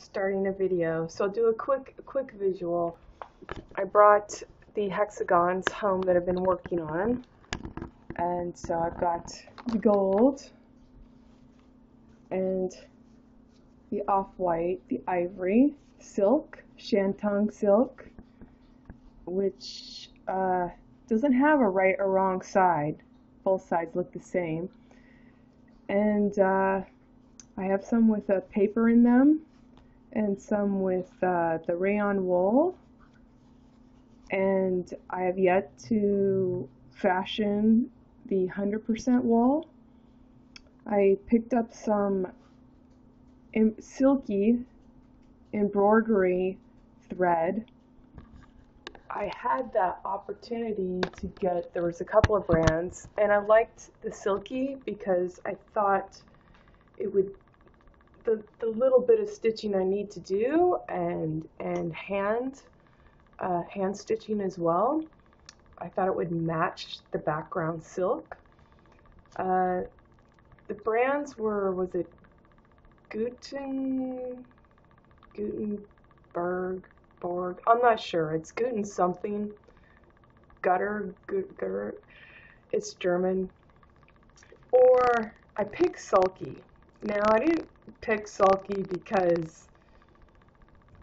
starting a video. So I'll do a quick visual. I brought the hexagons home that I've been working on, and so I've got the gold and the off-white, the ivory, silk, shantung silk, which doesn't have a right or wrong side. Both sides look the same. And I have some with a paper in them, and some with the rayon wool. And I have yet to fashion the 100% wool. I picked up some silky embroidery thread. I had that opportunity to get, there was a couple of brands, and I liked the silky because I thought it would, the little bit of stitching I need to do, and hand stitching as well, I thought it would match the background silk. The brands were, was it Gutenberg, I'm not sure. It's Guten something. Gutter. It's German. Or I picked Sulky. Now I didn't pick Sulky because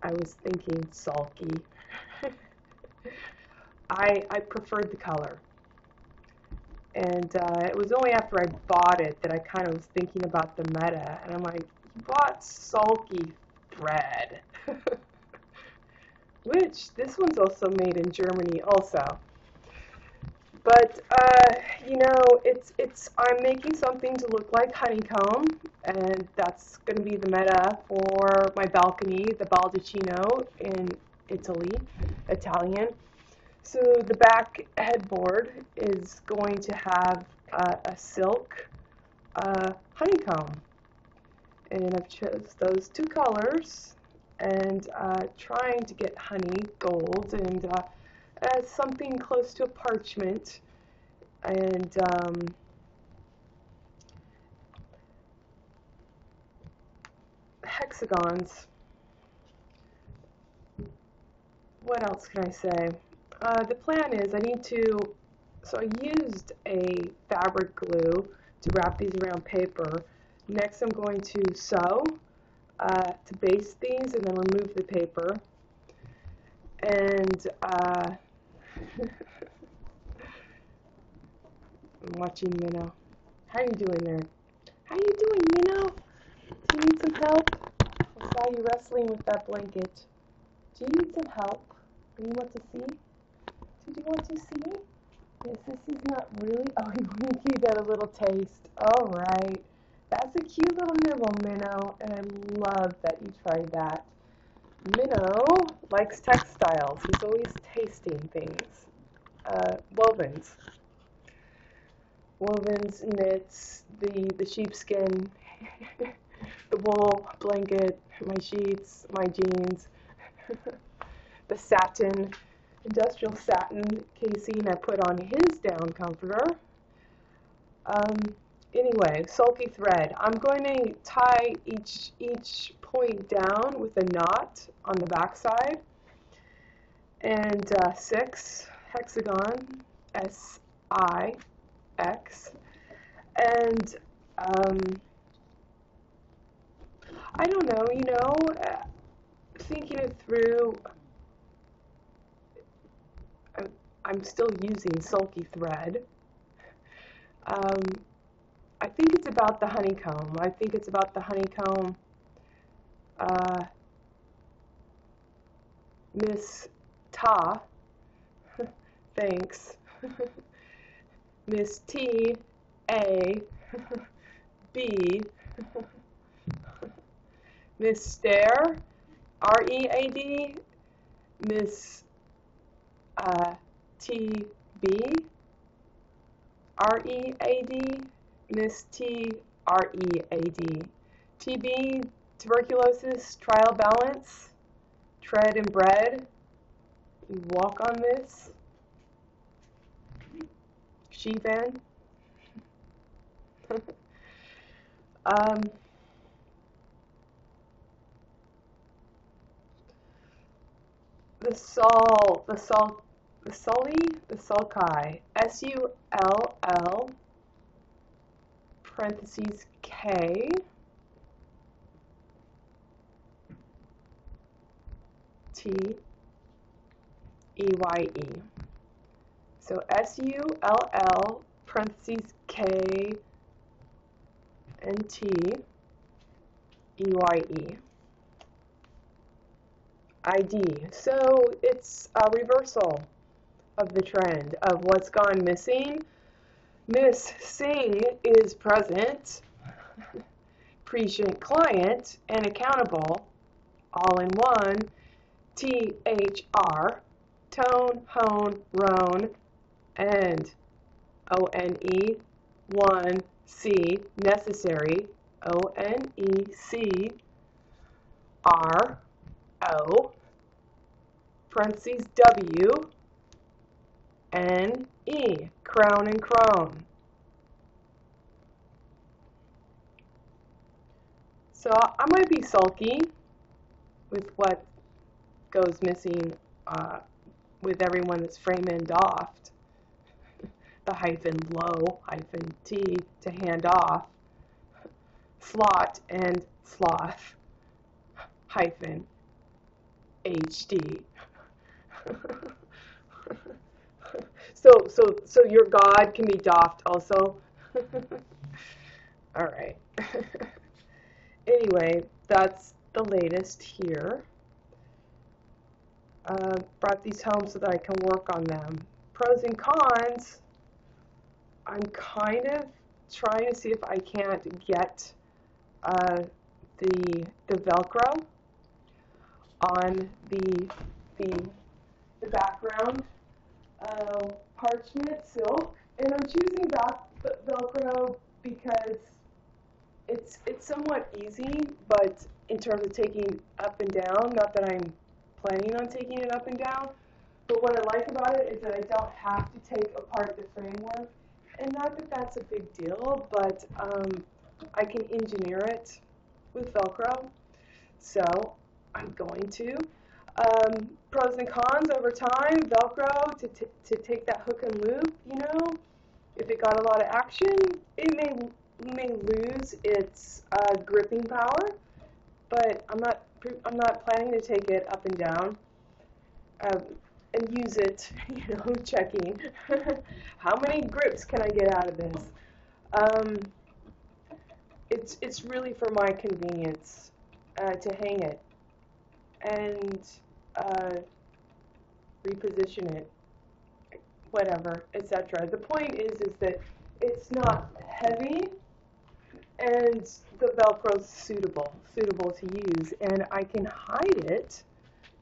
I was thinking sulky. I preferred the color. And it was only after I bought it that I kind of was thinking about the meta. And I'm like, you bought sulky thread. Which, this one's also made in Germany also. But, you know, I'm making something to look like honeycomb, and that's going to be the meta for my balcony, the baldacchino in Italian. So the back headboard is going to have a silk honeycomb. And I've chose those two colors, and trying to get honey gold and something close to a parchment, and hexagons. What else can I say? The plan is so I used a fabric glue to wrap these around paper. Next I'm going to sew to base these and then remove the paper. And I'm watching Minnow. How are you doing there? How you doing, Minnow? Do you need some help? I saw you wrestling with that blanket. Do you need some help? Do you want to see? Did you want to see? Yes, this is not really. Oh, you want to give that a little taste. All right. That's a cute little nibble, Minnow, and I love that you tried that. Minnow likes textiles. He's always tasting things. Wovens. Wovens, knits, the sheepskin, the wool blanket, my sheets, my jeans, the satin, industrial satin casing I put on his down comforter. Anyway, sulky thread. I'm going to tie each point down with a knot on the back side, and 6 hexagon, S-I-X, and I don't know, you know, thinking it through, I'm still using sulky thread. I think it's about the honeycomb. I think it's about the honeycomb. Miss Ta, thanks. Miss T, A, B, Miss Stare, R-E-A-D, Miss T, B, R-E-A-D, Miss T, R-E-A-D. TB, tuberculosis, trial balance, tread and bread, you walk on this. She-ven. the sulci, S-U-L-L parentheses K T-E-Y-E. So S-U-L-L parentheses K and T-E-Y-E. ID. So it's a reversal of the trend of what's gone missing. Miss Singh is present, prescient client, and accountable, all in one. T-H-R, tone, hone, roan, and O-N-E, one, C, necessary, O-N-E-C, R-O, parentheses W-N-E, crown and crone. So I might be sulky with what goes missing with everyone that's frame and doffed. The hyphen low, hyphen T to hand off, slot and sloth, hyphen HD. So your God can be doffed also. All right. Anyway, that's the latest here. Brought these home so that I can work on them. Pros and cons. I'm kind of trying to see if I can't get the Velcro on the background parchment silk, and I'm choosing Velcro because it's somewhat easy, but in terms of taking up and down, not that I'm planning on taking it up and down, but what I like about it is that I don't have to take apart the framework, and not that that's a big deal, but I can engineer it with Velcro, so I'm going to. Pros and cons over time, Velcro to take that hook and loop, you know, if it got a lot of action, it may lose its gripping power, but I'm not planning to take it up and down and use it, you know, checking how many grips can I get out of this. It's really for my convenience to hang it and reposition it, whatever, etc. The point is that it's not heavy, and the Velcro's suitable to use, and I can hide it.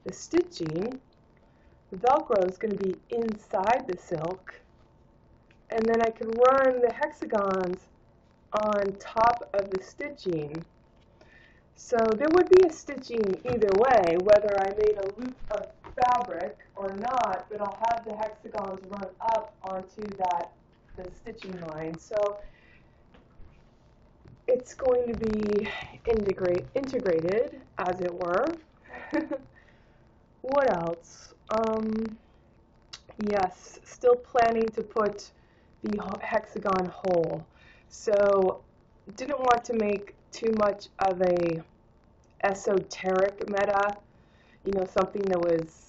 The stitching, the Velcro is going to be inside the silk, and then I can run the hexagons on top of the stitching. So there would be a stitching either way, whether I made a loop of fabric or not, but I'll have the hexagons run up onto the stitching line. So it's going to be integrated, as it were. What else? Yes, still planning to put the hexagon hole. So didn't want to make too much of a esoteric meta, you know, something that was,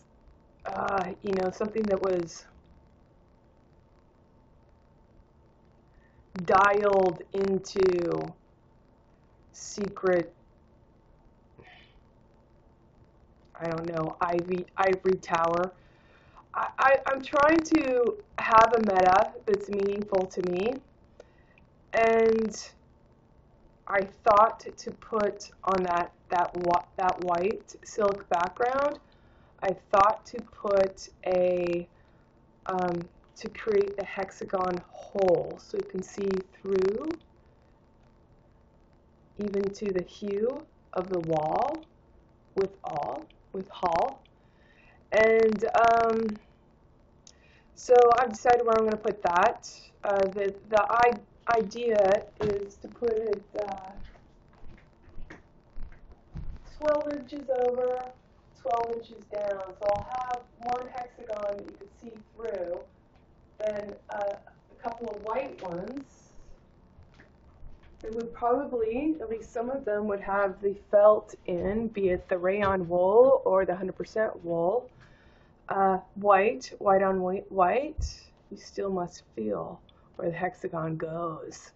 dialed into secret, I don't know, ivory tower. I'm trying to have a meta that's meaningful to me, and I thought to put on that white silk background, I thought to put to create the hexagon hole so you can see through even to the hue of the wall with Hall. And so I've decided where I'm going to put that. The idea is to put it 12 inches over 12 inches down, so I'll have one hexagon that you can see through, then a couple of white ones. It would probably, at least some of them, would have the felt in, be it the rayon wool or the 100% wool. White on white, you still must feel where the hexagon goes.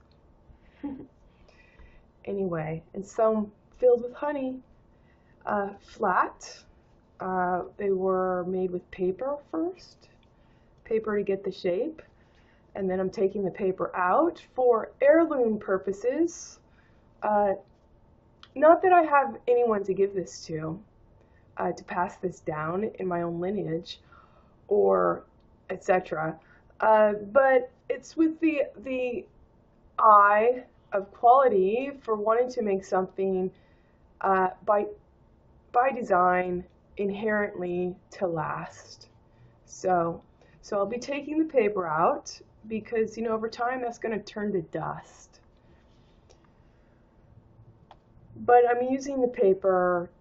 Anyway, and some filled with honey. Flat. They were made with paper first, paper to get the shape, and then I'm taking the paper out for heirloom purposes. Not that I have anyone to give this to pass this down in my own lineage, or etc. But it's with the eye of quality for wanting to make something by design inherently to last. So I'll be taking the paper out because, you know, over time that's going to turn to dust. But I'm using the paper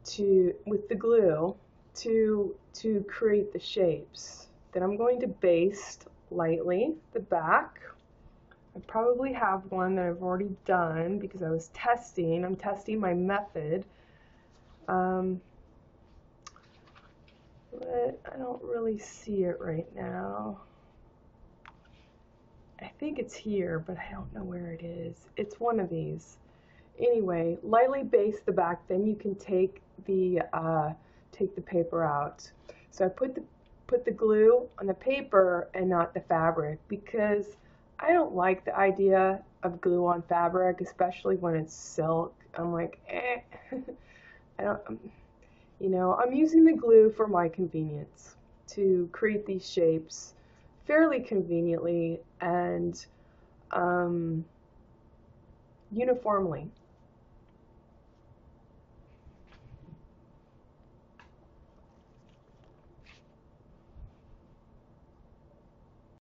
with the glue to create the shapes. Then I'm going to baste lightly the back. I probably have one that I've already done because I was testing. I'm testing my method. But I don't really see it right now. I think it's here, but I don't know where it is. It's one of these. Anyway, lightly baste the back, then you can take the paper out. So I put the glue on the paper and not the fabric because I don't like the idea of glue on fabric, especially when it's silk. I'm like, I don't. You know, I'm using the glue for my convenience to create these shapes fairly conveniently and uniformly.